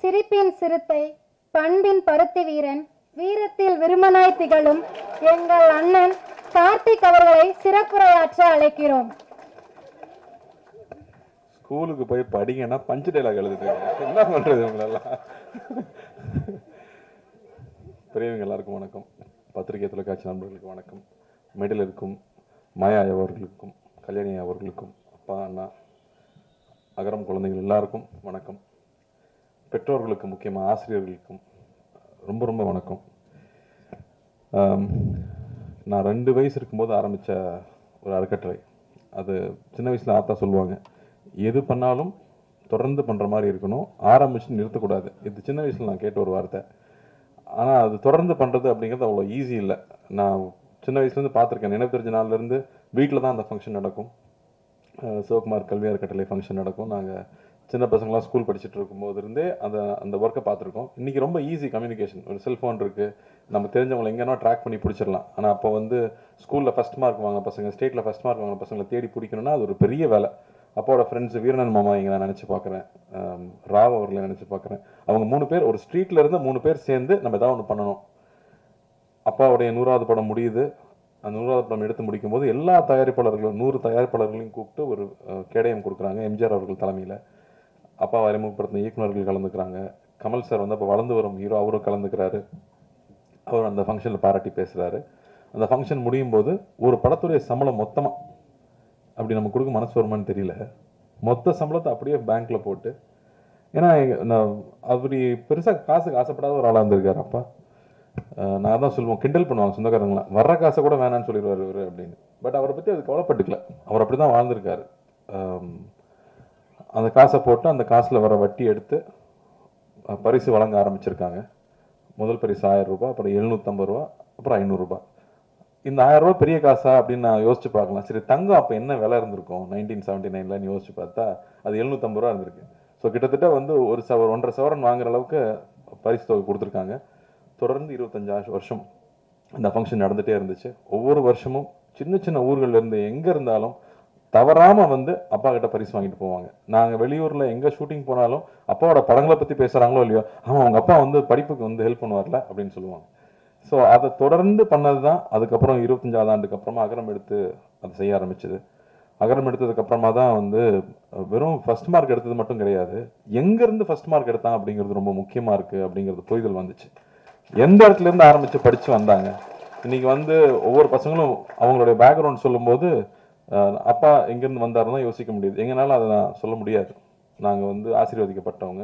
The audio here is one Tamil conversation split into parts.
சிரிப்பின் சிறுத்தை, பண்பின் பருத்தி வீரன், வீரத்தில் விருமனாய் திகழும் எங்கள் அண்ணன் கார்த்திக் அவர்களை சிறப்புரையாற்ற அழைக்கிறோம். ஸ்கூலுக்கு போய் படிங்கன்னா பஞ்சு டைலாக் எழுதுது, என்ன பண்றது இவங்களெல்லாம். பெரியவங்க எல்லாருக்கும் வணக்கம், பத்திரிகை தொலைக்காட்சி நண்பர்களுக்கு வணக்கம், மேடையில் இருக்கும் மாயா அவர்களுக்கும் கல்யாணி அவர்களுக்கும் அப்பா அண்ணா அகரம் குழந்தைகள் எல்லாருக்கும் வணக்கம். பெற்றோர்களுக்கு முக்கியமாக ஆசிரியர்களுக்கும் ரொம்ப ரொம்ப வணக்கம். நான் 2 வயசு இருக்கும்போது ஆரம்பித்த ஒரு அறக்கட்டளை. அது சின்ன வயசில் ஆத்தா சொல்லுவாங்க, எது பண்ணாலும் தொடர்ந்து பண்ணுற மாதிரி இருக்கணும், ஆரம்பிச்சு நிறுத்தக்கூடாது. இது சின்ன வயசில் நான் கேட்ட ஒரு வார்த்தை. ஆனால் அது தொடர்ந்து பண்ணுறது அப்படிங்கிறது அவ்வளோ ஈஸி இல்லை. நான் சின்ன வயசுலேருந்து பார்த்துருக்கேன். நினைவு தெரிஞ்ச நாள்லேருந்து வீட்டில் தான் அந்த ஃபங்க்ஷன் நடக்கும். சிவகுமார் கல்வி அறக்கட்டளை ஃபங்க்ஷன் நடக்கும். நாங்கள் சின்ன பசங்களாம் ஸ்கூல் படிச்சுட்டு இருக்கும்போது இருந்தே அந்த ஒர்க்கை பார்த்துருக்கோம். இன்றைக்கி ரொம்ப ஈஸி கம்யூனிகேஷன், ஒரு செல்ஃபோன் இருக்குது, நம்ம தெரிஞ்சவங்களை எங்கேனா ட்ராக் பண்ணி பிடிச்சிடலாம். ஆனால் அப்போ வந்து ஸ்கூலில் ஃபஸ்ட் மார்க் வாங்க பசங்க, ஸ்டேட்டில் ஃபஸ்ட் மார்க் வாங்க பசங்களை தேடி பிடிக்கணும்னா அது ஒரு பெரிய வேலை. அப்போட ஃப்ரெண்ட்ஸ் வீரனன் மாமா இங்கே நான் நினச்சி பார்க்குறேன், ராவ் அவர்களை நினச்சி பார்க்குறேன். அவங்க 3 பேர், ஒரு ஸ்ட்ரீட்டில் இருந்து 3 பேர் சேர்ந்து நம்ம ஏதாவது ஒன்று பண்ணணும். அப்பாவுடைய 100வது படம் முடியுது. அந்த 100வது படம் எடுத்து முடிக்கும்போது எல்லா தயாரிப்பாளர்களும் 100 தயாரிப்பாளர்களையும் கூப்பிட்டு ஒரு கேடயம் கொடுக்குறாங்க. எம்ஜிஆர் அவர்கள் தலைமையில் அப்பா அறிமுகப்படுத்தின இயக்குநர்கள் கலந்துக்கிறாங்க. கமல் சார் வந்து அப்போ வளர்ந்து வரும் ஹீரோ, அவரும் கலந்துக்கிறாரு. அவர் அந்த ஃபங்க்ஷனில் பாராட்டி பேசுகிறாரு. அந்த ஃபங்க்ஷன் முடியும் போது ஒரு படத்துடைய சம்பளம் மொத்தமாக அப்படி நம்ம கொடுக்க மனசு வருமானு தெரியல, மொத்த சம்பளத்தை அப்படியே பேங்க்கில் போட்டு, ஏன்னா நான் அப்படி பெருசாக காசுக்கு ஆசைப்படாத ஒரு ஆளாக இருந்திருக்காரு அப்பா. நான் தான் சொல்லுவோம், கிண்டல் பண்ணுவாங்க சொந்தக்காரங்களாம், வர்ற காசை கூட வேணான்னு சொல்லிடுவார் இவர் அப்படின்னு. பட் அவரை பற்றி அது கவலைப்பட்டுக்கல, அவர் அப்படி தான் வாழ்ந்திருக்காரு. அந்த காசை போட்டு அந்த காசில் வர வட்டி எடுத்து பரிசு வழங்க ஆரம்பிச்சிருக்காங்க. முதல் பரிசு 1000 ரூபாய், அப்புறம் 750 ரூபா, அப்புறம் 500 ரூபாய். இந்த 1000 ரூபா பெரிய காசா அப்படின்னு நான் யோசிச்சு பார்க்கலாம். சரி, தங்கம் அப்போ என்ன விலை இருந்திருக்கும் 1979ன்னு யோசிச்சு பார்த்தா அது 750 ரூபா இருந்திருக்கு. ஸோ கிட்டத்தட்ட வந்து 1.5 சவரன் வாங்குற அளவுக்கு பரிசு தொகை கொடுத்துருக்காங்க. தொடர்ந்து 25 வருஷம் அந்த ஃபங்க்ஷன் நடந்துகிட்டே இருந்துச்சு. ஒவ்வொரு வருஷமும் சின்ன சின்ன ஊர்கள்லேருந்து எங்கே இருந்தாலும் தவறாமல் வந்து அப்பா கிட்ட பரிசு வாங்கிட்டு போவாங்க. நாங்கள் வெளியூரில் எங்கே ஷூட்டிங் போனாலும் அப்பாவோட படங்களை பற்றி பேசுகிறாங்களோ இல்லையோ, ஆமாம் அவங்க அப்பா வந்து படிப்புக்கு வந்து ஹெல்ப் பண்ணுவார்ல அப்படின்னு சொல்லுவாங்க. ஸோ அதை தொடர்ந்து பண்ணது தான். அதுக்கப்புறம் 25வது ஆண்டுக்கு அப்புறமா அகரம் எடுத்து அதை செய்ய ஆரம்பிச்சது. அகரம் எடுத்ததுக்கப்புறமா தான் வந்து வெறும் ஃபர்ஸ்ட் மார்க் எடுத்தது மட்டும் கிடையாது, எங்கேருந்து ஃபர்ஸ்ட் மார்க் எடுத்தான் அப்படிங்கிறது ரொம்ப முக்கியமாக இருக்குது அப்படிங்கிறது புரிதல் வந்துச்சு. எந்த இடத்துலேருந்து ஆரம்பித்து படித்து வந்தாங்க. இன்றைக்கி வந்து ஒவ்வொரு பசங்களும் அவங்களுடைய பேக்ரவுண்ட் சொல்லும்போது அப்பா எங்கேருந்து வந்தாருன்னு தான் யோசிக்க முடியுது. எங்கனாலும் அதை நான் சொல்ல முடியாது. நாங்கள் வந்து ஆசீர்வதிக்கப்பட்டவங்க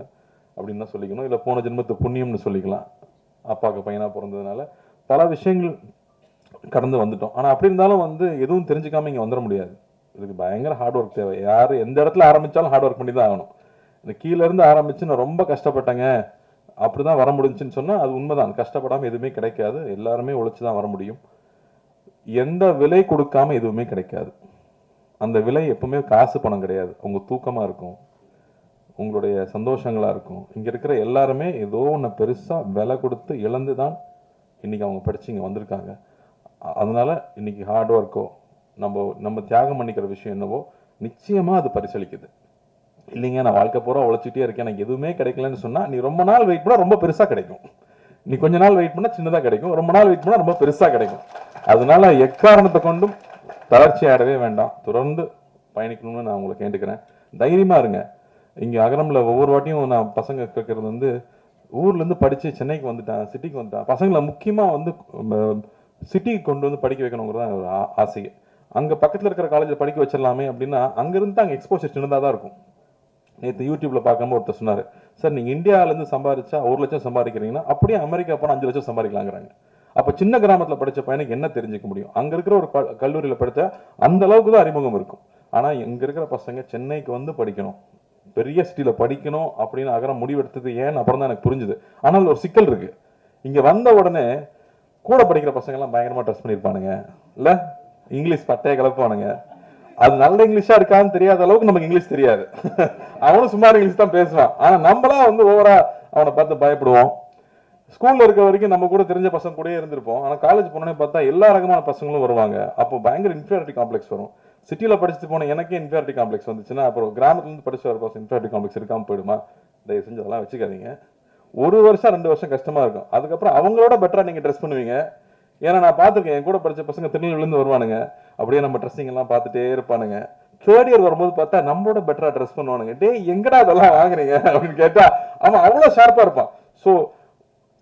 அப்படின்னு தான் சொல்லிக்கணும், இல்லை போன ஜென்மத்து புண்ணியம்னு சொல்லிக்கலாம். அப்பாவுக்கு பையனாக பிறந்ததுனால பல விஷயங்கள் கடந்து வந்துட்டோம். ஆனால் அப்படி இருந்தாலும் வந்து எதுவும் தெரிஞ்சுக்காமல் இங்கே வந்துட முடியாது. இதுக்கு பயங்கர ஹார்ட் ஒர்க் தேவை. யார் எந்த இடத்துல ஆரம்பித்தாலும் ஹார்ட் ஒர்க் பண்ணி தான் ஆகணும். இந்த கீழேருந்து ஆரம்பித்து நான் ரொம்ப கஷ்டப்பட்டேங்க அப்படி தான் வர முடிஞ்சுன்னு சொன்னால் அது உண்மைதான். கஷ்டப்படாமல் எதுவுமே கிடைக்காது. எல்லாருமே உழைச்சி தான் வர முடியும். எந்த விலை கொடுக்காம எதுவுமே கிடைக்காது. அந்த விலை எப்பவுமே காசு பணம் கிடையாது. உங்கள் தூக்கமாக இருக்கும், உங்களுடைய சந்தோஷங்களாக இருக்கும். இங்கே இருக்கிற எல்லாருமே ஏதோ ஒன்று பெருசாக விலை கொடுத்து இழந்து தான் இன்றைக்கி அவங்க படித்து இங்கே வந்திருக்காங்க. அதனால் இன்றைக்கி ஹார்ட் ஒர்க்கோ நம்ம தியாகம் பண்ணிக்கிற விஷயம் என்னவோ நிச்சயமாக அது பரிசளிக்குது. இல்லைங்க நான் வாழ்க்கை பூரா உழைச்சிட்டே இருக்கேன் எனக்கு எதுவுமே கிடைக்கலன்னு சொன்னால், நீ ரொம்ப நாள் வெயிட் பண்ணால் ரொம்ப பெருசாக கிடைக்கும். நீ கொஞ்ச நாள் வெயிட் பண்ணால் சின்னதாக கிடைக்கும், ரொம்ப நாள் வெயிட் பண்ணால் ரொம்ப பெருசாக கிடைக்கும். அதனால எக்காரணத்தை கொண்டும் தளர்ச்சி ஆடவே வேண்டாம், தொடர்ந்து பயணிக்கணும்னு நான் உங்களை கேட்டுக்கிறேன். தைரியமாக இருங்க. இங்கே அகரமில் ஒவ்வொரு வாட்டியும் நான் பசங்க கேட்கறது வந்து ஊர்லேருந்து படித்து சென்னைக்கு வந்துட்டேன், சிட்டிக்கு வந்துட்டேன். பசங்களை முக்கியமாக வந்து சிட்டிக்கு கொண்டு வந்து படிக்க வைக்கணுங்கிறது தான் ஒரு ஆசையை. அங்கே பக்கத்தில் இருக்கிற காலேஜில் படிக்க வச்சிடலாமே அப்படின்னா அங்கேருந்து அங்கே எக்ஸ்போஷர் சின்னதாக தான் இருக்கும். நேற்று யூடியூப்பில் பார்க்கும்போது ஒருத்தர் சொன்னார், சார் நீங்கள் இந்தியாவிலேருந்து சம்பாதிச்சா 1 லட்சம் சம்பாதிக்கிறீங்கன்னா அப்படியே அமெரிக்கா போனால் 5 லட்சம் சம்பாதிக்கலாங்கிறாங்க. அப்போ சின்ன கிராமத்தில் படித்த பையனுக்கு என்ன தெரிஞ்சுக்க முடியும்? அங்கே இருக்கிற ஒரு கல்லூரியில் படித்தா அந்த அளவுக்கு தான் அறிமுகம் இருக்கும். ஆனால் இங்கே இருக்கிற பசங்க சென்னைக்கு வந்து படிக்கணும், பெரிய சிட்டியில் படிக்கணும் அப்படின்னு அகரம் முடிவெடுத்தது ஏன்னு அப்புறம் தான் எனக்கு புரிஞ்சுது. ஆனால் ஒரு சிக்கல் இருக்குது. இங்கே வந்த உடனே கூட படிக்கிற பசங்கள்லாம் பயங்கரமாக ட்ரெஸ் பண்ணியிருப்பானுங்க, இல்லை இங்கிலீஷ் பட்டையை கலப்பானுங்க. அது நல்ல இங்கிலீஷா இருக்கான்னு தெரியாத அளவுக்கு நமக்கு இங்கிலீஷ் தெரியாது. அவனும் சுமார் இங்கிலீஷ் தான் பேசுவான். ஆனால் நம்மளாம் வந்து ஓவரா அவனை பார்த்து பயப்படுவோம். ஸ்கூல்ல இருக்க வரைக்கும் நம்ம கூட தெரிஞ்ச பசங்க கூட இருந்திருப்போம். ஆனால் காலேஜ் போனோடனே பார்த்தா எல்லா ரகமான பசங்களும் வருவாங்க. அப்போ பயங்கர இன்ஃபீரியாரிட்டி காம்ப்ளெக்ஸ் வரும். சிட்டியில் படிச்சுட்டு போன எனக்கே இன்ஃபீரியாரிட்டி காம்ப்ளெக்ஸ் வந்துச்சுன்னா அப்புறம் கிராமத்துலேருந்து படிச்சு வர பசங்க இன்ஃபீரியாரிட்டி காம்ப்ளெக்ஸ் இருக்காமல் போயிடுமா? தயவு செஞ்சு அதெல்லாம் வச்சுக்காதீங்க. 1 வருஷம் 2 வருஷம் கஷ்டமா இருக்கும், அதுக்கப்புறம் அவங்களோட பெட்டரா நீங்க ட்ரெஸ் பண்ணுவீங்க. ஏன்னா நான் பார்த்துருக்கேன், என் கூட படிச்ச பசங்க திருநெல்வேலிருந்து வருவானுங்க, அப்படியே நம்ம ட்ரெஸ்ஸிங் எல்லாம் பார்த்துட்டே இருப்பானுங்க. 3rd இயர் வரும்போது பார்த்தா நம்மளோட பெட்டரா ட்ரெஸ் பண்ணுவானுங்க. டே எங்கடா இதெல்லாம் வாங்குறீங்க அப்படின்னு கேட்டா அவன் அவ்வளோ ஷார்ப்பா இருப்பான். ஸோ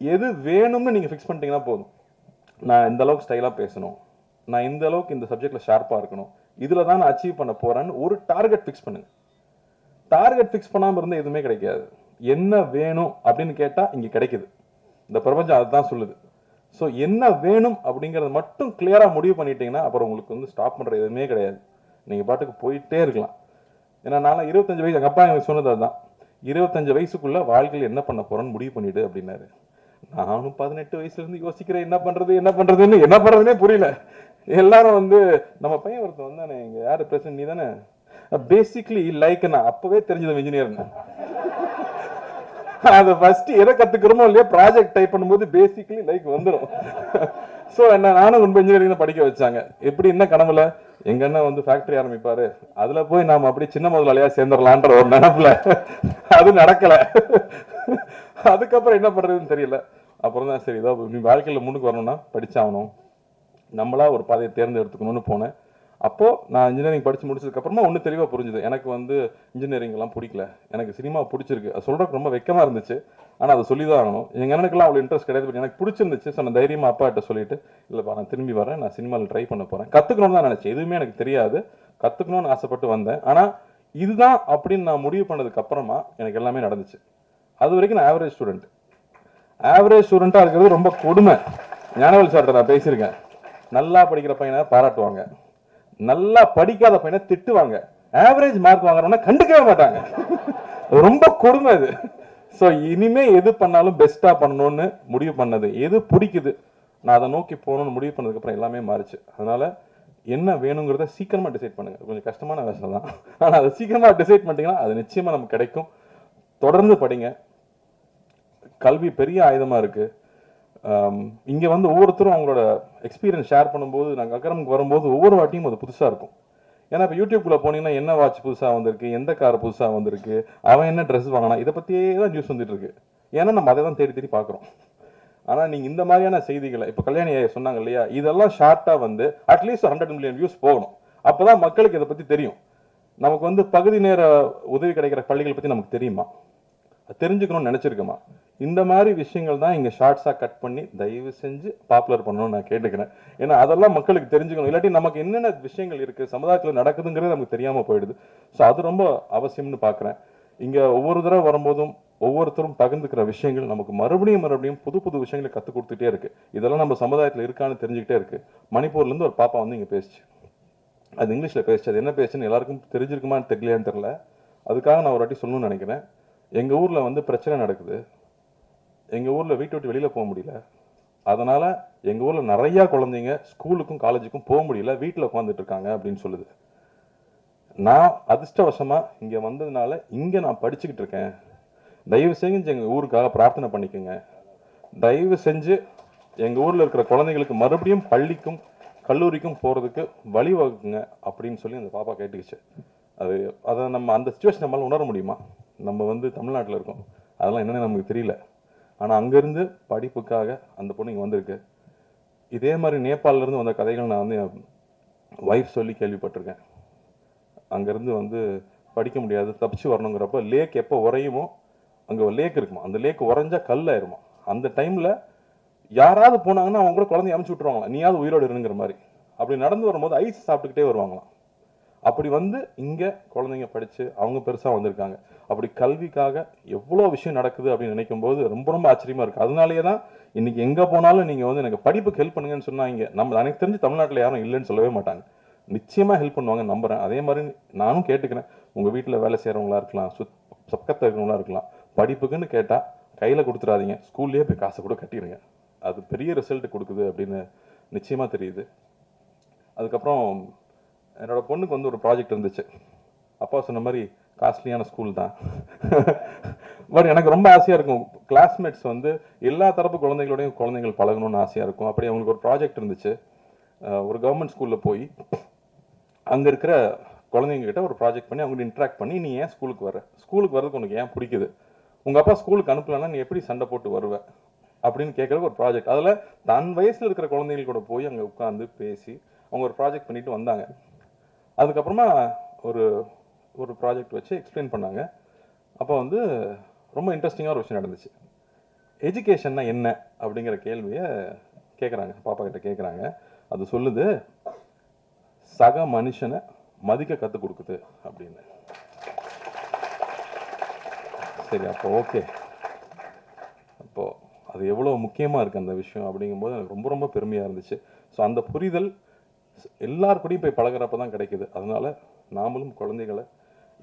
எது வேணும்னு நீங்க ஃபிக்ஸ் பண்ணிட்டீங்கன்னா போதும். நான் இந்த அளவுக்கு ஸ்டைலா பேசணும், நான் இந்த அளவுக்கு இந்த சப்ஜெக்ட்ல ஷார்ப்பா இருக்கணும், இதுல தான் நான் அச்சீவ் பண்ண போறேன்னு ஒரு டார்கெட் ஃபிக்ஸ் பண்ணுங்க. டார்கெட் ஃபிக்ஸ் பண்ணாம இருந்தா எதுவுமே கிடைக்காது. என்ன வேணும் அப்படின்னு கேட்டா இங்க கிடைக்குது. இந்த பிரபஞ்சம் அதுதான் சொல்லுது. ஸோ என்ன வேணும் அப்படிங்கறத மட்டும் கிளியரா முடிவு பண்ணிட்டீங்கன்னா அப்புறம் உங்களுக்கு வந்து ஸ்டாப் பண்ற எதுவுமே கிடையாது. நீங்க பாட்டுக்கு போயிட்டே இருக்கலாம். ஏன்னா நான் 25 வயசு, எங்க அப்பா எனக்கு சொன்னது அதுதான், 25 வயசுக்குள்ள வாழ்க்கையில் என்ன பண்ண போறேன்னு முடிவு பண்ணிடு அப்படின்னாரு. நானும் 18 வயசுல இருந்து யோசிக்கிறேன் என்ன பண்றதுன்னே புரியல. எல்லாரும் வந்து நம்ம பையன் ஒருத்தன் வந்தானே, இங்க யாரு பிரச்சனை, நீ தானே பேசிக்லி லைக், நான் அப்பவே தெரிஞ்சது இன்ஜினியர். அது ஃபர்ஸ்ட் எதை கத்துக்கிறோமோ இல்லையா, ப்ராஜெக்ட் டைப் பண்ணும்போது பேசிக்கலி லைக் வந்துடும். ஸோ என்ன நானும் ரொம்ப இன்ஜினியரிங் படிக்க வச்சாங்க. எப்படி என்ன கனவுல எங்க அண்ணன் வந்து ஃபேக்டரி ஆரம்பிப்பாரு, அதுல போய் நாம அப்படி சின்ன முதலாளியா சேர்ந்துடலான்ற ஒரு நினைப்புல அது நடக்கல. அதுக்கப்புறம் என்ன பண்றதுன்னு தெரியல. அப்புறம் தான் சரி, இதோ நீ வாழ்க்கையில முன்னுக்கு வரணும்னா படிச்சாகணும், நம்மளா ஒரு பாதையை தேர்ந்தெடுத்துக்கணும்னு போனேன். அப்போ நான் இன்ஜினியரிங் படிச்சு முடிச்சதுக்கு அப்புறமா ஒண்ணு தெளிவா புரிஞ்சுது, எனக்கு வந்து இன்ஜினியரிங் எல்லாம் பிடிக்கல, எனக்கு சினிமா பிடிச்சிருக்கு. அது சொல்றதுக்கு ரொம்ப வெக்கமா இருந்துச்சு, ஆனா அதை சொல்லிதான் ஆகணும். எங்க அண்ணனுக்குலாம் அவ்வளவு இன்ட்ரெஸ்ட் கிடையாது, பட் எனக்கு பிடிச்சிருந்துச்சு. ஸோ நான் தைரியமா அப்பா கிட்ட சொல்லிட்டு, இல்லப்பா நான் திரும்பி வரேன், நான் சினிமாவில் ட்ரை பண்ண போறேன், கத்துக்கணும்னு தான் நினைச்சேன், எதுவுமே எனக்கு தெரியாது, கத்துக்கணும்னு ஆசைப்பட்டு வந்தேன். ஆனா இதுதான் அப்படின்னு நான் முடிவு பண்ணதுக்கு அப்புறமா எனக்கு எல்லாமே நடந்துச்சு. அது வரைக்கும் நான் ஆவரேஜ் ஸ்டூடெண்டா இருக்கிறது ரொம்ப கொடுமை. ஞானவேல் சார்ட்ட நான் பேசியிருக்கேன். நல்லா படிக்கிற பையனை பாராட்டுவாங்க, நல்லா படிக்காத பையனை திட்டுவாங்க, ஆவரேஜ் மார்க் வாங்குறவன கண்டுக்கவே மாட்டாங்க. ரொம்ப கொடுமை அது. ஸோ இனிமே எது பண்ணாலும் பெஸ்டா பண்ணணும்னு முடிவு பண்ணது, எது பிடிக்குது நான் அதை நோக்கி போகணும்னு முடிவு பண்ணதுக்கு அப்புறம் எல்லாமே மாறிச்சு. அதனால என்ன வேணுங்கிறத சீக்கிரமா டிசைட் பண்ணுங்க. கொஞ்சம் கஷ்டமான வேலை தான், ஆனா அதை சீக்கிரமா டிசைட் பண்ணிட்டீங்கன்னா அது நிச்சயமா நமக்கு கிடைக்கும். தொடர்ந்து படிங்க. கல்வி பெரிய ஆயுதமா இருக்கு. இங்க வந்து ஒவ்வொருத்தரும் அவங்களோட எக்ஸ்பீரியன்ஸ் ஷேர் பண்ணும்போது, நாங்கள் அக்கரமுக்கு வரும்போது ஒவ்வொரு வாட்டியும் அது புதுசா இருக்கும். ஏன்னா இப்போ யூடியூப்குள்ள போனீங்கன்னா என்ன வாட்ச் புதுசா வந்திருக்கு, எந்த கார் புதுசா வந்திருக்கு, அவன் என்ன ட்ரெஸ் வாங்கினா, இதை பத்தியே தான் நியூஸ் வந்துட்டு இருக்கு. ஏன்னா நம்ம அதை தான் தேடி தேடி பார்க்குறோம். ஆனா நீங்க இந்த மாதிரியான செய்திகளை இப்போ கல்யாணி சொன்னாங்க இல்லையா, இதெல்லாம் ஷார்ட்டா வந்து அட்லீஸ்ட் 100 மில்லியன் வியூஸ் போகணும். அப்பதான் மக்களுக்கு இதை பத்தி தெரியும். நமக்கு வந்து பகுதி நேர உதவி கிடைக்கிற பள்ளிகளை பத்தி நமக்கு தெரியுமா, தெரிஞ்சுக்கணும்னு நினைச்சிருக்கோமா? இந்த மாதிரி விஷயங்கள் தான் இங்க ஷார்ட்ஸா கட் பண்ணி தயவு செஞ்சு பாப்புலர் பண்ணணும்னு நான் கேட்டுக்கிறேன். ஏன்னா அதெல்லாம் மக்களுக்கு தெரிஞ்சுக்கணும், இல்லாட்டி நமக்கு என்னென்ன விஷயங்கள் இருக்கு சமுதாயத்தில் நடக்குதுங்கிறது நமக்கு தெரியாம போயிடுது. ஸோ அது ரொம்ப அவசியம்னு பாக்குறேன். இங்க ஒவ்வொரு தடவை வரும்போதும் ஒவ்வொருத்தரும் பகிர்ந்துக்கிற விஷயங்கள் நமக்கு மறுபடியும் புது புது விஷயங்களை கற்றுக் கொடுத்துட்டே இருக்கு. இதெல்லாம் நம்ம சமுதாயத்தில் இருக்கான்னு தெரிஞ்சுக்கிட்டே இருக்கு. மணிப்பூர்ல இருந்து ஒரு பாப்பா வந்து இங்க பேசுச்சு, அது இங்கிலீஷ்ல பேசுச்சு. அது என்ன பேசுன்னு எல்லாருக்கும் தெரிஞ்சிருக்குமான்னு தெரியலையான்னு தெரியல. அதுக்காக நான் ஒரு வாட்டி சொல்லணும்னு நினைக்கிறேன். எங்க ஊர்ல வந்து பிரச்சனை நடக்குது, எங்க ஊர்ல வீட்டை விட்டு வெளியில போக முடியல, அதனால எங்க ஊர்ல நிறைய குழந்தைங்க ஸ்கூலுக்கும் காலேஜுக்கும் போக முடியல, வீட்டுல உட்காந்துட்டு இருக்காங்க அப்படின்னு சொல்லுது. நான் அதிர்ஷ்டவசமா இங்க வந்ததுனால இங்க நான் படிச்சுக்கிட்டு இருக்கேன். தயவு செஞ்சு எங்க ஊருக்காக பிரார்த்தனை பண்ணிக்கோங்க. தயவு செஞ்சு எங்க ஊர்ல இருக்கிற குழந்தைங்களுக்கு மறுபடியும் பள்ளிக்கும் கல்லூரிக்கும் போறதுக்கு வழிவகுக்குங்க அப்படின்னு சொல்லி அந்த பாப்பா கேட்டுக்கிச்சு. அதை நம்ம அந்த சுச்சுவேஷன் நம்மளால உணர முடியுமா? நம்ம வந்து தமிழ்நாட்டில் இருக்கோம், அதெல்லாம் என்னன்னு நமக்கு தெரியல. ஆனா அங்கிருந்து படிப்புக்காக அந்த பொண்ணு இங்க வந்திருக்கு. இதே மாதிரி நேபாளில இருந்து வந்த கதைகள் நான் வந்து என் ஒய்ஃப் சொல்லி கேள்விப்பட்டிருக்கேன். அங்கிருந்து வந்து படிக்க முடியாது, தப்பிச்சு வரணுங்கிறப்ப லேக் எப்போ உறையுமோ, அங்க ஒரு லேக் இருக்குமா, அந்த லேக் உறைஞ்சா கல் ஆயிருமா, அந்த டைம்ல யாராவது போனாங்கன்னா அவங்க கூட குழந்தைய அனுப்பிச்சு விட்டுருவாங்களாம், நீயாவது உயிரோடு இருங்கிற மாதிரி. அப்படி நடந்து வரும்போது ஐஸ் சாப்பிட்டுக்கிட்டே வருவாங்களாம். அப்படி வந்து இங்க குழந்தைங்க படிச்சு அவங்க பெருசா வந்திருக்காங்க. அப்படி கல்விக்காக எவ்வளவு விஷயம் நடக்குது அப்படின்னு நினைக்கும் போது ரொம்ப ரொம்ப ஆச்சரியமா இருக்கு. அதனாலேயே தான் இன்னைக்கு எங்க போனாலும் நீங்க வந்து எனக்கு படிப்புக்கு ஹெல்ப் பண்ணுங்கன்னு சொன்னா, இங்க நம்ம எனக்கு தெரிஞ்சு தமிழ்நாட்டில் யாரும் இல்லைன்னு சொல்லவே மாட்டாங்க. நிச்சயமா ஹெல்ப் பண்ணுவாங்க நம்புறேன். அதே மாதிரி நானும் கேட்டுக்கிறேன், உங்க வீட்டுல வேலை செய்யறவங்களா இருக்கலாம், பக்கத்துல இருக்கிறவங்களா இருக்கலாம், படிப்புக்குன்னு கேட்டா கையில கொடுத்துடாதீங்க, ஸ்கூல்லயே போய் காசை கூட கட்டிடுங்க. அது பெரிய ரிசல்ட் கொடுக்குது அப்படின்னு நிச்சயமா தெரியுது. அதுக்கப்புறம் என்னோட பொண்ணுக்கு வந்து ஒரு ப்ராஜெக்ட் இருந்துச்சு. அப்பா சொன்ன மாதிரி காஸ்ட்லியான ஸ்கூல் தான். பட் எனக்கு ரொம்ப ஆசையா இருக்கும், கிளாஸ்மேட்ஸ் வந்து எல்லா தரப்பு குழந்தைகள் பழகணும்னு ஆசையா இருக்கும். அப்படி அவங்களுக்கு ஒரு ப்ராஜெக்ட் இருந்துச்சு. ஒரு கவர்மெண்ட் ஸ்கூல்ல போய் அங்க இருக்கிற குழந்தைங்க கிட்ட ஒரு ப்ராஜெக்ட் பண்ணி அவங்க இன்ட்ராக்ட் பண்ணி, நீ ஏன் ஸ்கூலுக்கு வர்றதுக்கு உனக்கு ஏன் பிடிக்குது, உங்கள் அப்பா ஸ்கூலுக்கு அனுப்பலன்னா நீ எப்படி சண்டை போட்டு வருவ அப்படின்னு கேட்குறதுக்கு ஒரு ப்ராஜெக்ட். அதில் தன் வயசில் இருக்கிற குழந்தைகள் கூட போய் அங்கே உட்காந்து பேசி அவங்க ஒரு ப்ராஜெக்ட் பண்ணிட்டு வந்தாங்க. அதுக்கப்புறமா ஒரு ஒரு ப்ராஜெக்ட் வச்சு எக்ஸ்பிளைன் பண்ணாங்க. அப்போ வந்து ரொம்ப இன்ட்ரெஸ்டிங்காக ஒரு விஷயம் நடந்துச்சு. எஜுகேஷன்னா என்ன அப்படிங்கிற கேள்வியை கேட்குறாங்க, பாப்பா கிட்ட கேட்குறாங்க. அது சொல்லுது, சக மனுஷனை மதிக்க கற்றுக் கொடுக்குது அப்படின்னு. சரி, அப்போ ஓகே, அப்போது அது எவ்வளோ முக்கியமாக இருக்குது அந்த விஷயம் அப்படிங்கும்போது எனக்கு ரொம்ப ரொம்ப பெருமையாக இருந்துச்சு. ஸோ அந்த புரிதல் எல்லார் கூடயும் போய் பழகிறப்ப தான் கிடைக்குது. அதனால் நாமளும் குழந்தைகளை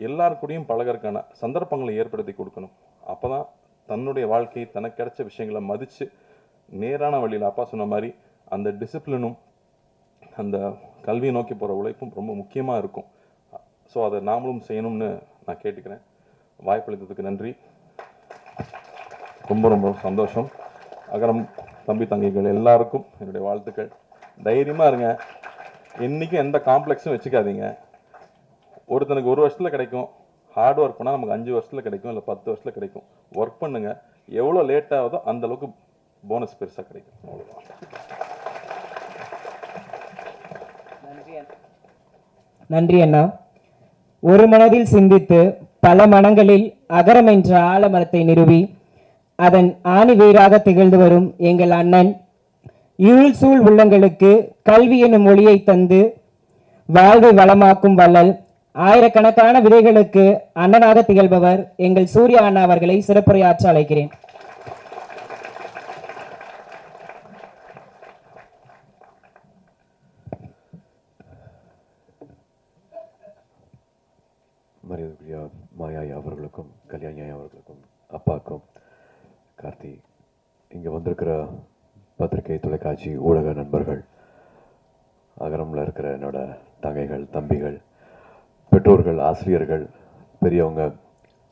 எல்லார் கூடயும் பழகிறதுக்கான சந்தர்ப்பங்களை ஏற்படுத்தி கொடுக்கணும். அப்போ தான் தன்னுடைய வாழ்க்கை தனக்கு கிடைச்ச விஷயங்களை மதித்து நேரான வழியில் அப்பா சொன்ன மாதிரி அந்த டிசிப்ளினும் அந்த கல்வியை நோக்கி போகிற உழைப்பும் ரொம்ப முக்கியமாக இருக்கும். ஸோ அதை நாமளும் செய்யணும்னு நான் கேட்டுக்கிறேன். வாய்ப்பளித்ததுக்கு நன்றி, ரொம்ப ரொம்ப சந்தோஷம். அகரம் தம்பி தங்கைகள் எல்லாருக்கும் என்னுடைய வாழ்த்துக்கள். தைரியமாக இருங்க, என்றைக்கும் எந்த காம்ப்ளெக்ஸும் வச்சுக்காதீங்க. ஒருத்தனுக்கு 1 வருஷத்தில் கிடைக்கும், ஹார்ட் ஒர்க் பண்ணால் நமக்கு 5 வருஷத்தில் கிடைக்கும், இல்லை 10 வருஷத்தில் கிடைக்கும். ஒர்க் பண்ணுங்கள், எவ்வளோ லேட் ஆகுதோ அந்தளவுக்கு போனஸ் பெருசாக கிடைக்கும். அவ்வளோதான். நன்றி அண்ணா. ஒரு மனதில் சிந்தித்து பல மனங்களில் அகரம் என்ற ஆலமரத்தை நிறுவி அதன் ஆணி வேராக திகழ்ந்து வரும் எங்கள் அண்ணன் இருள் சூழ் உள்ளங்களுக்கு கல்வி எனும் மொழியை தந்து வாழ்வை வளமாக்கும் வள்ளல், ஆயிரக்கணக்கான விதைகளுக்கு அண்ணனாக திகழ்பவர் எங்கள் சூர்யா அண்ணா அவர்களை சிறப்புரையாற்ற அழைக்கிறேன். மரியாதைக்குரிய மாயாய் அவர்களுக்கும் கல்யாணி அவர்களுக்கும் அப்பாக்கும் கார்த்தி, இங்கே வந்திருக்கிற பத்திரிகை தொலைக்காட்சி ஊடக நண்பர்கள், அகரமில் இருக்கிற என்னோட தங்கைகள் தம்பிகள், பெற்றோர்கள், ஆசிரியர்கள், பெரியவங்க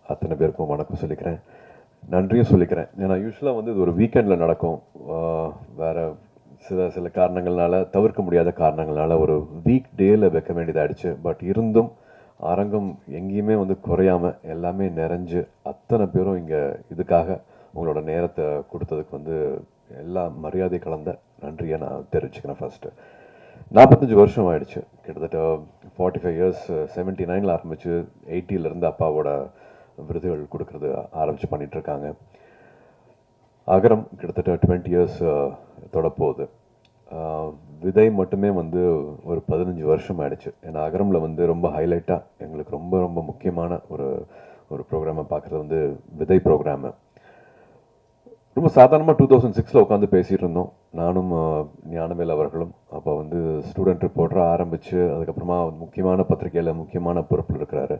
அத்தனை பேருக்கும் வணக்கம் சொல்லிக்கிறேன், நன்றியும் சொல்லிக்கிறேன். ஏன்னா யூஸ்வலாக வந்து இது ஒரு வீக்கெண்டில் நடக்கும், வேறு சில காரணங்கள்னால, தவிர்க்க முடியாத காரணங்கள்னால ஒரு வீக் டேயில் வைக்க வேண்டியதாகிடுச்சு. பட் இருந்தும் அரங்கம் எங்கேயுமே வந்து குறையாமல் எல்லாமே நிறைஞ்சு அத்தனை பேரும் இங்கே இதுக்காக உங்களோட நேரத்தை கொடுத்ததுக்கு வந்து எல்லா மரியாதை கலந்த நன்றியை நான் தெரிவிச்சுக்கிறேன். ஃபஸ்ட்டு 45 வருஷம் ஆயிடுச்சு, கிட்டத்தட்ட 45 இயர்ஸ். 79 ஆரம்பிச்சு 80 அப்பாவோட விருதுகள் கொடுக்கறது ஆரம்பித்து பண்ணிகிட்ருக்காங்க. அகரம் கிட்டத்தட்ட 20 இயர்ஸ் தொடப்போகுது. விதை மட்டுமே வந்து ஒரு 15 வருஷம் ஆயிடுச்சு. ஏன்னா அகரமில் வந்து ரொம்ப ஹைலைட்டாக எங்களுக்கு ரொம்ப ரொம்ப முக்கியமான ஒரு ப்ரோக்ராமை பார்க்குறது வந்து விதை ப்ரோக்ராமு. ரொம்ப சாதாரணமாக 2006 உட்காந்து பேசிகிட்டு இருந்தோம், நானும் ஞானவேல் அவர்களும். அப்போ வந்து ஸ்டூடெண்ட் ரிப்போர்ட்டராக ஆரம்பித்து அதுக்கப்புறமா முக்கியமான பத்திரிகையில் முக்கியமான பொறுப்பில் இருக்கிறாரு.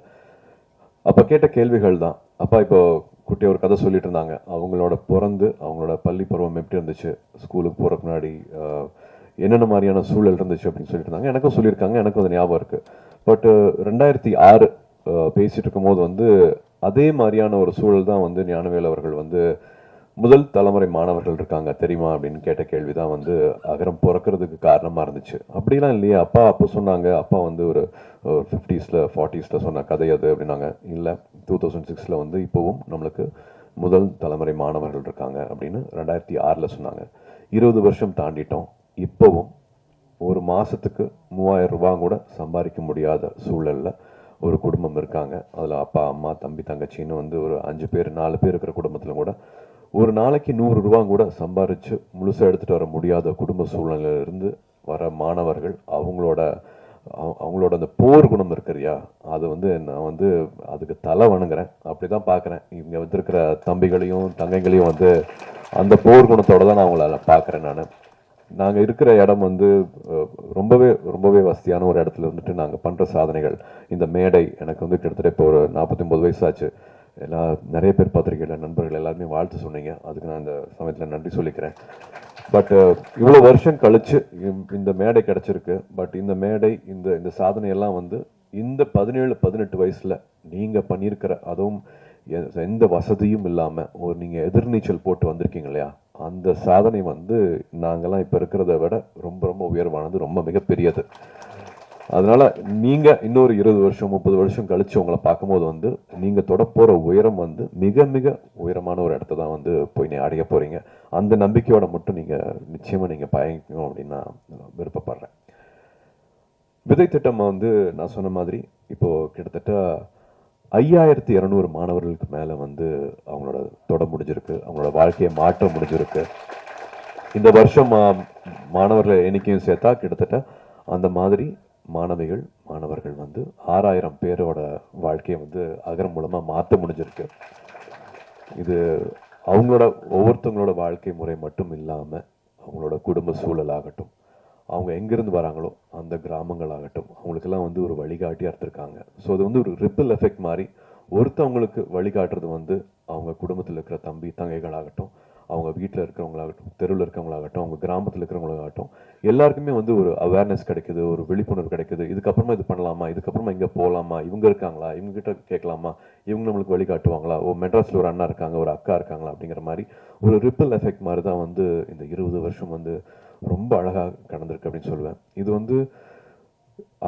அப்போ கேட்ட கேள்விகள் தான். அப்பா இப்போ குட்டி ஒரு கதை சொல்லிட்டு இருந்தாங்க, அவங்களோட அவங்களோட பள்ளி பருவம் எப்படி இருந்துச்சு, ஸ்கூலுக்கு போகிறதுக்கு முன்னாடி என்னென்ன மாதிரியான சூழல் இருந்துச்சு அப்படின்னு சொல்லிட்டு இருந்தாங்க. எனக்கும் சொல்லியிருக்காங்க, எனக்கும் அது ஞாபகம் இருக்குது. பட்டு 2006 பேசிகிட்டு இருக்கும்போது வந்து அதே மாதிரியான ஒரு சூழல் தான் வந்து ஞானவேல் அவர்கள் வந்து முதல் தலைமுறை மாணவர்கள் இருக்காங்க தெரியுமா அப்படின்னு கேட்ட கேள்வி தான் வந்து அகரம் பிறக்கிறதுக்கு காரணமாக இருந்துச்சு. அப்படிலாம் இல்லையே அப்பா அப்போ சொன்னாங்க, அப்பா வந்து ஒரு 50s 40s சொன்ன கதை அது அப்படின்னாங்க. இல்லை, 2006 வந்து இப்போவும் நம்மளுக்கு முதல் தலைமுறை மாணவர்கள் இருக்காங்க அப்படின்னு 2006 சொன்னாங்க. 20 வருஷம் தாண்டிட்டோம். இப்போவும் ஒரு மாதத்துக்கு 3000 ரூபா கூட சம்பாதிக்க முடியாத சூழலில் ஒரு குடும்பம் இருக்காங்க. அதில் அப்பா அம்மா தம்பி தங்கச்சின்னு வந்து ஒரு 5 பேர் 4 பேர் இருக்கிற குடும்பத்தில் கூட ஒரு நாளைக்கு 100 ரூபா கூட சம்பாரித்து முழுசாக எடுத்துகிட்டு வர முடியாத குடும்ப சூழ்நிலையிலிருந்து வர மாணவர்கள் அவங்களோட அந்த போர் குணம் இருக்கிறியா, அது வந்து நான் வந்து அதுக்கு தலை வணங்குறேன். அப்படி தான் பார்க்குறேன். இங்கே வந்துருக்கிற தம்பிகளையும் தங்கைகளையும் வந்து அந்த போர் குணத்தோடு தான் நான் அவங்கள பார்க்குறேன். நாங்கள் இருக்கிற இடம் வந்து ரொம்பவே வசதியான ஒரு இடத்துல இருந்துட்டு நாங்கள் பண்ணுற சாதனைகள், இந்த மேடை எனக்கு வந்து கிட்டத்தட்ட இப்போ ஒரு 49 வயசாச்சு. நிறைய பேர் பத்திரிகையில் நண்பர்கள் எல்லாருமே வாழ்த்து சொன்னீங்க, அதுக்கு நான் இந்த சமயத்தில் நன்றி சொல்லிக்கிறேன். பட் இவ்வளோ வருஷம் கழிச்சு இந்த மேடை கிடச்சிருக்கு. பட் இந்த மேடை இந்த சாதனையெல்லாம் வந்து இந்த 17-18 வயசில் நீங்கள் பண்ணியிருக்கிற, அதுவும் எந்த வசதியும் இல்லாமல் நீங்கள் எதிர்நீச்சல் போட்டு வந்திருக்கீங்க இல்லையா, அந்த சாதனை வந்து நாங்கள்லாம் இப்போ இருக்கிறத விட ரொம்ப ரொம்ப உயர்வானது, ரொம்ப மிகப்பெரியது. அதனால நீங்கள் இன்னொரு 20 வருஷம் 30 வருஷம் கழிச்சு உங்களை பார்க்கும்போது வந்து நீங்கள் தொடப்போகிற உயரம் வந்து மிக மிக உயரமான ஒரு இடத்த தான் வந்து போய் அடைய போகிறீங்க. அந்த நம்பிக்கையோட மட்டும் நீங்கள் நிச்சயமாக நீங்கள் பயணிக்கணும் அப்படின்னு நான் விருப்பப்படுறேன். விதை திட்டம் வந்து நான் சொன்ன மாதிரி இப்போது கிட்டத்தட்ட 5200 மாணவர்களுக்கு மேலே வந்து அவங்களோட தொட முடிஞ்சிருக்கு, அவங்களோட வாழ்க்கையை மாற்ற முடிஞ்சிருக்கு. இந்த வருஷம் மாணவர்கள் எண்ணிக்கையும் சேர்த்தா கிட்டத்தட்ட அந்த மாதிரி மாணவர்கள் வந்து 6000 பேரோட வாழ்க்கையை வந்து அகரம் மூலமாக மாற்ற முடிஞ்சிருக்கு. இது அவங்களோட ஒவ்வொருத்தவங்களோட வாழ்க்கை முறை மட்டும் இல்லாமல் அவங்களோட குடும்ப சூழலாகட்டும், அவங்க எங்கேருந்து வராங்களோ அந்த கிராமங்களாகட்டும், அவங்களுக்கெல்லாம் வந்து ஒரு வழிகாட்டியாக இருந்திருக்காங்க. ஸோ அது வந்து ஒரு ரிப்பிள் எஃபெக்ட் மாதிரி ஒருத்தவங்களுக்கு வழிகாட்டுறது வந்து அவங்க குடும்பத்தில் இருக்கிற தம்பி தங்கைகளாகட்டும், அவங்க வீட்டில் இருக்கிறவங்களாகட்டும், தெருவில் இருக்கிறவங்களாகட்டும், அவங்க கிராமத்தில் இருக்கிறவங்களாகட்டும், எல்லாருக்குமே வந்து ஒரு அவேர்னஸ் கிடைக்குது, ஒரு விழிப்புணர்வு கிடைக்குது. இதுக்கப்புறமா இது பண்ணலாமா, இதுக்கப்புறமா இங்கே போகலாமா, இவங்க இருக்காங்களா, இவங்ககிட்ட கேட்கலாமா, இவங்க நம்மளுக்கு வழிகாட்டுவாங்களா, மெட்ராஸில் ஒரு அண்ணா இருக்காங்க, ஒரு அக்கா இருக்காங்களா அப்படிங்கிற மாதிரி ஒரு ரிப்பிள் எஃபெக்ட் மாதிரி தான் வந்து இந்த 20 வருஷம் வந்து ரொம்ப அழகாக கடந்திருக்கு அப்படின்னு சொல்லுவேன். இது வந்து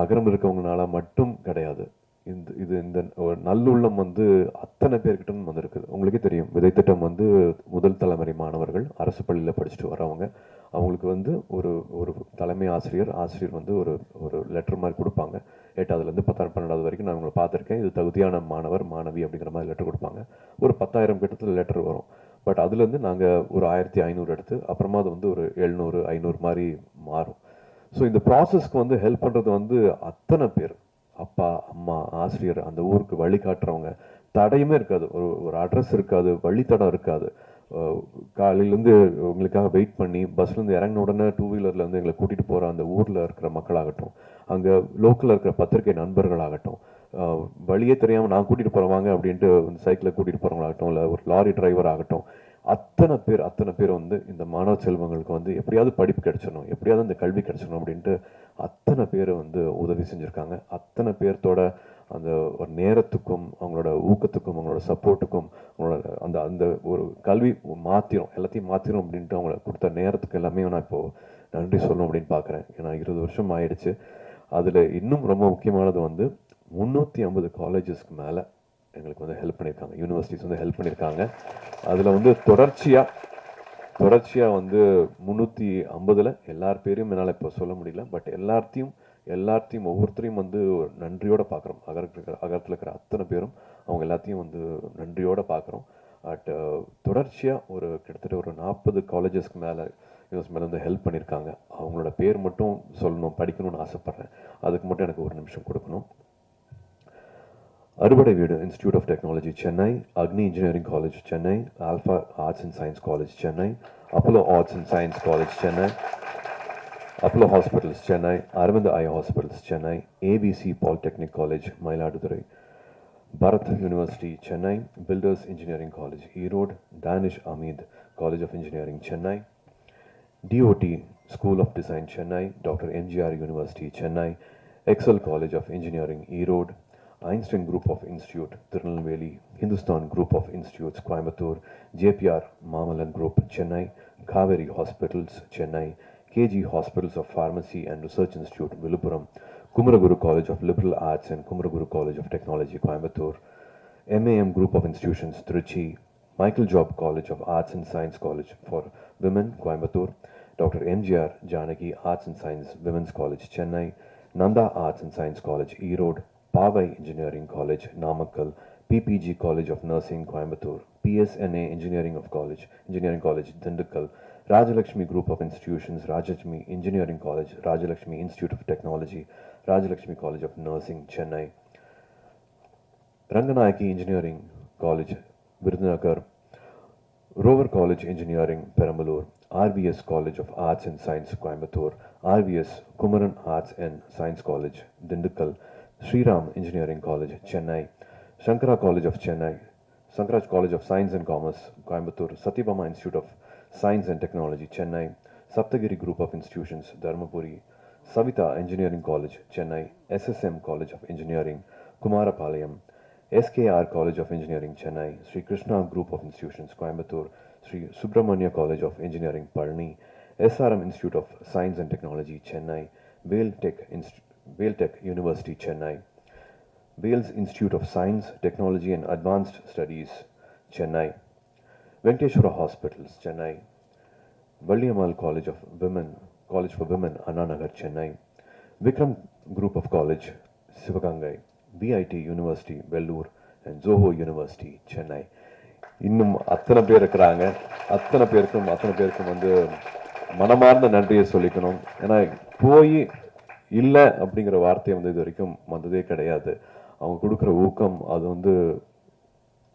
அகரம் இருக்கவங்கனால மட்டும் கிடையாது. இந்த ஒரு நல்லுள்ளம் வந்து அத்தனை பேர்கிட்ட வந்திருக்கு. உங்களுக்கே தெரியும், விதை திட்டம் வந்து முதல் தலைமுறை மாணவர்கள் அரசு பள்ளியில் படிச்சுட்டு வரவங்க. அவங்களுக்கு வந்து ஒரு ஒரு தலைமை ஆசிரியர் வந்து ஒரு ஒரு லெட்டர் மாதிரி கொடுப்பாங்க. 8ஆவதுலேருந்து 10ஆவது 12ஆவது வரைக்கும் நான் உங்களை பார்த்துருக்கேன். இது தகுதியான மாணவர் மாணவி அப்படிங்கிற மாதிரி லெட்டர் கொடுப்பாங்க. ஒரு 10,000 கிட்டத்தில் லெட்டர் வரும். பட் அதுலேருந்து நாங்கள் ஒரு 1500 எடுத்து அப்புறமா அது வந்து ஒரு 700 500 மாதிரி மாறும். ஸோ இந்த ப்ராசஸ்க்கு வந்து ஹெல்ப் பண்ணுறது வந்து அத்தனை பேர், அப்பா அம்மா ஆசிரியர், அந்த ஊருக்கு வழிகாட்டுறவங்க. தடையுமே இருக்காது, ஒரு அட்ரஸ் இருக்காது, வழித்தடம் இருக்காது. காலையிலேருந்து உங்களுக்காக வெயிட் பண்ணி பஸ்லேருந்து இறங்கின உடனே 2 வீலரில் வந்து எங்களை கூட்டிகிட்டு போகிற அந்த ஊரில் இருக்கிற மக்களாகட்டும், அங்கே லோக்கலில் இருக்கிற பத்திரிகை நண்பர்களாகட்டும், வழியே தெரியாமல் நான் கூட்டிகிட்டு போகிறவாங்க அப்படின்ட்டு சைக்கிளில் கூட்டிகிட்டு போகிறவங்களாகட்டும், இல்லை ஒரு லாரி டிரைவர் ஆகட்டும், அத்தனை பேர் வந்து இந்த மாணவ செல்வங்களுக்கு வந்து எப்படியாவது படிப்பு கிடைச்சிடணும், எப்படியாவது இந்த கல்வி கிடைச்சிடணும் அப்படின்ட்டு அத்தனை பேர் வந்து உதவி செஞ்சுருக்காங்க. அத்தனை பேர்த்தோட அந்த ஒரு நேரத்துக்கும் அவங்களோட ஊக்கத்துக்கும் அவங்களோட சப்போர்ட்டுக்கும் அவங்களோட அந்த அந்த ஒரு கல்வி எல்லாத்தையும் மாற்றிடும் அப்படின்ட்டு அவங்கள கொடுத்த நேரத்துக்கு எல்லாமே நான் இப்போது நன்றி சொல்லணும் அப்படின்னு பார்க்குறேன். ஏன்னா 20 வருஷம் ஆயிடுச்சு. அதில் இன்னும் ரொம்ப முக்கியமானது வந்து 350 காலேஜஸ்க்கு மேலே எங்களுக்கு வந்து ஹெல்ப் பண்ணியிருக்காங்க, யூனிவர்சிட்டிஸ் வந்து ஹெல்ப் பண்ணியிருக்காங்க. அதில் வந்து தொடர்ச்சியாக வந்து 350ல் எல்லார் பேரையும் என்னால் இப்போ சொல்ல முடியல. பட் எல்லாத்தையும் ஒவ்வொருத்தரையும் வந்து நன்றியோடு பார்க்குறோம். அகரத்தில் இருக்கிற அத்தனை பேரும் அவங்க எல்லாத்தையும் வந்து நன்றியோடு பார்க்குறோம். பட் தொடர்ச்சியாக கிட்டத்தட்ட ஒரு 40 காலேஜஸ்க்கு மேலே வந்து ஹெல்ப் பண்ணியிருக்காங்க. அவங்களோட பேர் மட்டும் சொல்லணும், படிக்கணும்னு ஆசைப்பட்றேன். அதுக்கு மட்டும் எனக்கு ஒரு நிமிஷம் கொடுக்கணும். அறுபடை வீடு institute of technology Chennai, Agni engineering college Chennai, Alpha arts and science college Chennai, Apollo arts and science college Chennai, Apollo hospitals Chennai, Aravind eye hospitals Chennai, ABC polytechnic college Mayiladuthurai, Bharath university Chennai, Builders engineering college Erode, Dhanish Ahmed college of engineering Chennai, DOT school of design Chennai, doctor MGR university Chennai, Excel college of engineering Erode, Einstein Group of Institute, Tirunelveli, Hindustan Group of Institutes, Coimbatore, JPR Mamalan Group, Chennai, Kaveri Hospitals, Chennai, KG Hospitals of Pharmacy and Research Institute, Viluppuram, Kumaraguru College of Liberal Arts and Kumaraguru College of Technology, Coimbatore, MAM Group of Institutions, Trichy, Michael Job College of Arts and Science College for Women, Coimbatore, Dr. MGR Janaki Arts and Science Women's College, Chennai, Nanda Arts and Science College, Erode, Pavai Engineering College, Namakkal, PPG College of Nursing, Coimbatore, PSNA Engineering College, Dindigul, Rajalakshmi Group of Institutions, Rajalakshmi Engineering College, Rajalakshmi Institute of Technology, Rajalakshmi College of Nursing, Chennai, Ranganayaki Engineering College, Virudhunagar, Rover College Engineering, Perambalur, RVS College of Arts and Science, Coimbatore, RVS Kumaran Arts and Science College, Dindigul, Sriram Engineering College, Chennai, Shankara College of Chennai, Sankaraj College of Science and Commerce, Coimbatore, Satyabama Institute of Science and Technology, Chennai, Saptagiri Group of Institutions, Dharmapuri, Savita Engineering College, Chennai, SSM College of Engineering, Kumarapalayam, SKR College of Engineering, Chennai, Sri Krishna Group of Institutions, Coimbatore, Sri Subramania College of Engineering, Palani, SRM Institute of Science and Technology, Chennai, Vale Tech Tech University, Chennai, Wales Institute of Science, Technology and Advanced Studies, Chennai, Venkateshwara Hospitals, Chennai, Valliammal College for Women, Anna Nagar, Chennai, Vikram Group of College, Sivagangai, VIT University, Vellore, and Zoho University, Chennai. இன்னும் அத்தனை பேர் இருக்கிறாங்க. அத்தனை பேருக்கும் வந்து மனமார்ந்த நன்றியை சொல்லிக்கணும். ஏன்னா போய் இல்லை அப்படிங்கிற வார்த்தையை வந்து இது வரைக்கும் வந்ததே கிடையாது. அவங்க கொடுக்குற ஊக்கம் அது வந்து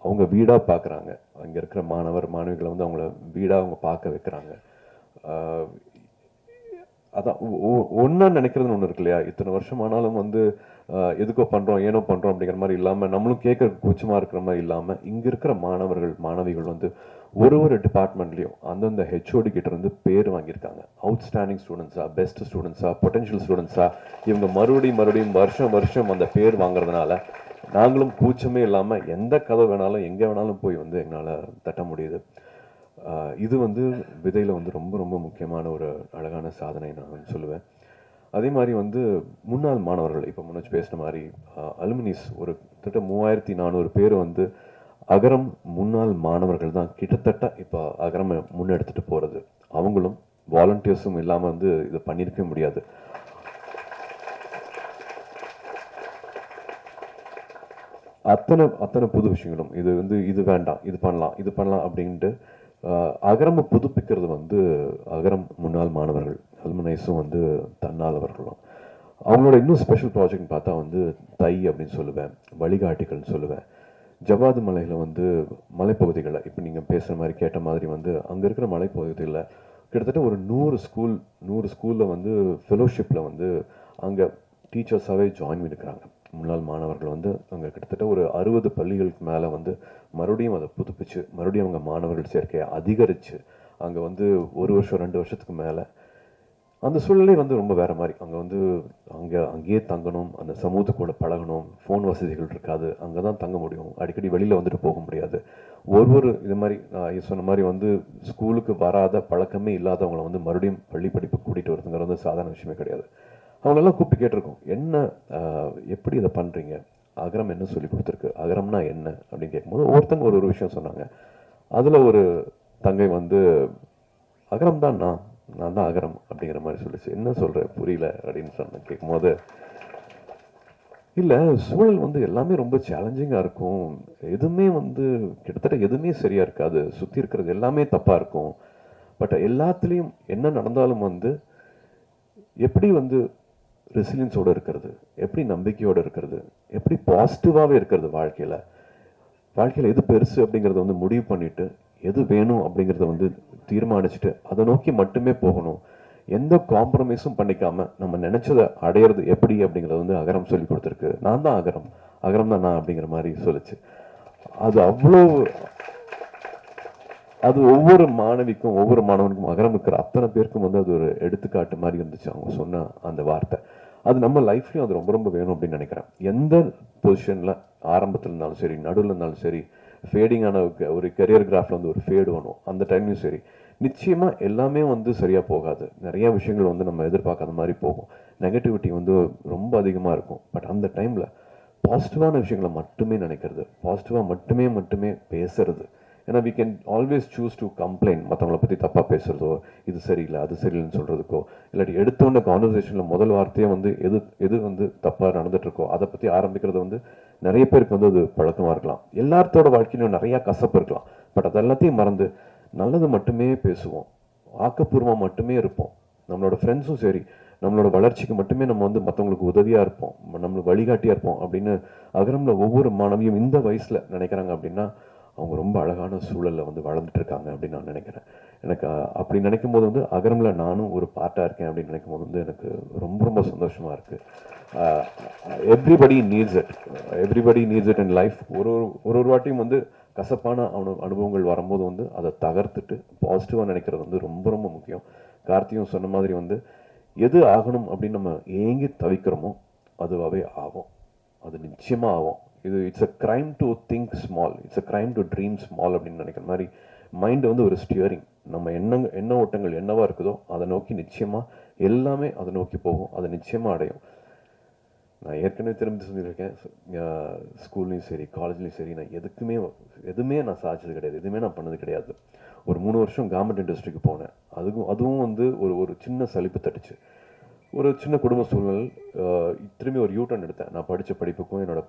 அவங்க வீடாக பார்க்குறாங்க. அங்கே இருக்கிற மாணவிகளை வந்து அவங்கள வீடாக அவங்க பார்க்க வைக்கிறாங்க. அதான் ஒன்றா நினைக்கிறதுன்னு ஒன்று இருக்கு இல்லையா? இத்தனை வருஷம் ஆனாலும் வந்து எதுக்கோ பண்ணுறோம் ஏனோ பண்ணுறோம் அப்படிங்கிற மாதிரி இல்லாமல், நம்மளும் கேட்க கூச்சமாக இருக்கிற மாதிரி இல்லாமல், இங்கே இருக்கிற மாணவிகள் வந்து ஒரு டிபார்ட்மெண்ட்லேயும் அந்தந்த ஹெச்ஓடி கிட்ட இருந்து பேர் வாங்கியிருக்காங்க. அவுட்ஸ்டாண்டிங் ஸ்டூடெண்ட்ஸா, பெஸ்ட் ஸ்டூடெண்ட்ஸா, பொட்டன்ஷியல் ஸ்டூடெண்ட்ஸா, இவங்க மறுபடியும் வருஷம் அந்த பேர் வாங்குறதுனால நாங்களும் கூச்சமே இல்லாமல் எந்த கதை வேணாலும் எங்கே வேணாலும் போய் வந்து எங்களால் தட்ட முடியுது. இது வந்து விதையில் வந்து ரொம்ப முக்கியமான ஒரு அழகான சாதனை நான் சொல்லுவேன். அதே மாதிரி வந்து முன்னாள் மாணவர்கள், இப்போ முன்னாடி பேசின மாதிரி அலுமினிஸ் ஒரு கிட்டத்தட்ட 3400 பேர் வந்து அகரம் முன்னாள் மாணவர்கள் தான் கிட்டத்தட்ட இப்போ அகரம் முன்னெடுத்துட்டு போகிறது. அவங்களும் வாலண்டியர்ஸும் இல்லாமல் வந்து இதை பண்ணியிருக்க முடியாது. அத்தனை புது விஷயங்களும் இது வேண்டாம், இது பண்ணலாம் அப்படின்ட்டு அகரம் புதுப்பிக்கிறது வந்து அகரம் முன்னாள் மாணவர்கள் அலுமினைஸும் வந்து தன்னாளவர்களும். அவங்களோட இன்னும் ஸ்பெஷல் ப்ராஜெக்ட் பார்த்தா வந்து தை அப்படின்னு சொல்லுவேன், வழிகாட்டிகள்னு சொல்லுவேன். ஜவாது மலையில் வந்து மலைப்பகுதிகளில் இப்போ நீங்கள் பேசுகிற மாதிரி கேட்ட மாதிரி வந்து அங்கே இருக்கிற மலைப்பகுதிகளில் கிட்டத்தட்ட ஒரு 100 ஸ்கூலில் வந்து ஃபெலோஷிப்பில் வந்து அங்கே டீச்சர்ஸாகவே ஜாயின் பண்ணியிருக்கிறாங்க. முன்னாள் மாணவர்கள் வந்து அங்கே கிட்டத்தட்ட ஒரு 60 பள்ளிகளுக்கு மேலே வந்து மறுபடியும் அதை புதுப்பிச்சு மறுபடியும் அவங்க மாணவர்கள் சேர்க்கையை அதிகரித்து அங்கே வந்து 1 வருஷம் 2 வருஷத்துக்கு மேலே அந்த சூழ்நிலை வந்து ரொம்ப வேறு மாதிரி. அங்கேயே தங்கணும், அந்த சமூகத்துக்கூட பழகணும், ஃபோன் வசதிகள் இருக்காது, அங்கே தான் தங்க முடியும், அடிக்கடி வெளியில் வந்துட்டு போக முடியாது. இது மாதிரி நான் சொன்ன மாதிரி வந்து ஸ்கூலுக்கு வராத பழக்கமே இல்லாதவங்களை வந்து மறுபடியும் பள்ளி படிப்பு கூட்டிகிட்டு வருதுங்கிறது வந்து சாதாரண விஷயமே கிடையாது. அவங்களெல்லாம் கூப்பிட்டு கேட்டிருக்கோம், என்ன எப்படி இதை பண்ணுறீங்க, அகரம் என்ன சொல்லி கொடுத்துருக்கு, அகரம்னா என்ன அப்படின்னு கேட்கும்போது ஒவ்வொருத்தங்க ஒரு விஷயம் சொன்னாங்க. அதில் ஒரு தங்கை வந்து அகரம் தான் நான் தான் அகரம் அப்படிங்கிற மாதிரி சொல்லிச்சு. என்ன சொல்கிறேன் புரியல அப்படின்னு சொன்ன கேட்கும்போது, இல்லை சூழல் வந்து எல்லாமே ரொம்ப சேலஞ்சிங்காக இருக்கும், எதுவுமே வந்து கிட்டத்தட்ட எதுவுமே சரியாக இருக்காது, சுற்றி இருக்கிறது எல்லாமே தப்பாக இருக்கும், பட் எல்லாத்துலேயும் என்ன நடந்தாலும் வந்து எப்படி வந்து ரெசிலியன்ஸோடு இருக்கிறது, எப்படி நம்பிக்கையோடு இருக்கிறது, எப்படி பாசிட்டிவாகவே இருக்கிறது, வாழ்க்கையில் எது பெருசு அப்படிங்கிறத வந்து முடிவு பண்ணிட்டு எது வேணும் அப்படிங்கிறத வந்து தீர்மானிச்சுட்டு அதை நோக்கி மட்டுமே போகணும், எந்த காம்ப்ரமைஸும் பண்ணிக்காம நம்ம நினைச்சதை அடையிறது எப்படி அப்படிங்கிறத வந்து அகரம் சொல்லி கொடுத்துருக்கு. நான் தான் அகரம் தான் நான் அப்படிங்கிற மாதிரி சொல்லிச்சு. அது ஒவ்வொரு மாணவனுக்கும் அகரம் இருக்கிற அத்தனை பேருக்கும் வந்து அது ஒரு எடுத்துக்காட்டு மாதிரி இருந்துச்சு அவங்க சொன்ன அந்த வார்த்தை. அது நம்ம லைஃப்லையும் அது ரொம்ப வேணும் அப்படின்னு நினைக்கிறேன். எந்த பொசிஷனில் ஆரம்பத்தில் இருந்தாலும் சரி, நடுவில் இருந்தாலும் சரி, ஃபேடிங்கான ஒரு கெரியர் கிராஃபில் வந்து ஒரு ஃபேடு வேணும், அந்த டைம்லையும் சரி, நிச்சயமாக எல்லாமே வந்து சரியாக போகாது. நிறைய விஷயங்கள் வந்து நம்ம எதிர்பார்க்காத மாதிரி போகும், நெகட்டிவிட்டி வந்து ரொம்ப அதிகமாக இருக்கும். பட் அந்த டைமில் பாசிட்டிவான விஷயங்களை மட்டுமே நினைக்கிறது, பாசிட்டிவாக மட்டுமே பேசுறது. ஏன்னா we can always choose to complain, மற்றவங்களை பற்றி தப்பாக பேசுகிறதோ, இது சரியில்லை அது சரியில்லைன்னு சொல்கிறதுக்கோ, இல்லாட்டி எடுத்தோன்ன கான்வர்சேஷனில் முதல் வார்த்தையே வந்து எது வந்து தப்பாக நடந்துகிட்ருக்கோ அதை பற்றி ஆரம்பிக்கிறது வந்து நிறைய பேருக்கு வந்து அது பழக்கமாக இருக்கலாம். எல்லாத்தோட வாழ்க்கையிலும் நிறையா கசப்பு இருக்கலாம். பட் அதெல்லாத்தையும் மறந்து நல்லது மட்டுமே பேசுவோம், ஆக்கப்பூர்வமாக மட்டுமே இருப்போம். நம்மளோட ஃப்ரெண்ட்ஸும் சரி, நம்மளோட வளர்ச்சிக்கு மட்டுமே நம்ம வந்து மற்றவங்களுக்கு உதவியாக இருப்போம், நம்மளுக்கு வழிகாட்டியாக இருப்போம் அப்படின்னு அகரமில் ஒவ்வொரு மாணவியும் இந்த வயசில் நினைக்கிறாங்க அப்படின்னா அவங்க ரொம்ப அழகான சூழலில் வந்து வளர்ந்துட்டு இருக்காங்க அப்படின்னு நான் நினைக்கிறேன். எனக்கு அப்படி நினைக்கும் போது வந்து அகரமில் நானும் ஒரு பார்ட்டாக இருக்கேன் அப்படின்னு நினைக்கும் போது வந்து எனக்கு ரொம்ப சந்தோஷமாக இருக்குது. Everybody needs it in life. ஒரு வாட்டியும் வந்து கசப்பான அனுபவங்கள் வரும்போது வந்து அதை தகர்த்துட்டு பாசிட்டிவாக நினைக்கிறது வந்து ரொம்ப முக்கியம். கார்த்தியும் சொன்ன மாதிரி வந்து எது ஆகணும் அப்படின்னு நம்ம ஏங்கி தவிக்கிறோமோ அதுவாகவே ஆகும், அது நிச்சயமாக ஆகும். It's a crime to think small, it's a crime to dream small அப்படின்னு நினைக்கிற மாதிரி மைண்டு வந்து ஒரு ஸ்டியரிங். நம்ம எண்ண ஓட்டங்கள் என்னவா இருக்குதோ அதை நோக்கி நிச்சயமாக எல்லாமே அதை நோக்கி போகும், அதை நிச்சயமாக அடையும். நான் ஏற்கனவே திரும்பி சொல்லியிருக்கேன், ஸ்கூல்லையும் சரி காலேஜ்லேயும் சரி நான் எதுவுமே நான் சாதிச்சது கிடையாது, எதுவுமே நான் பண்ணது கிடையாது. ஒரு 3 வருஷம் கவர்மெண்ட் இண்டஸ்ட்ரிக்கு போனேன். அதுவும் வந்து ஒரு சின்ன சலிப்பு தட்டுச்சு. ஒரு சின்ன குடும்ப சூழ்நிலை, திரும்பி ஒரு யூட்டர்ன் எடுத்தேன். நான் படித்த படிப்புக்கும் என்னோட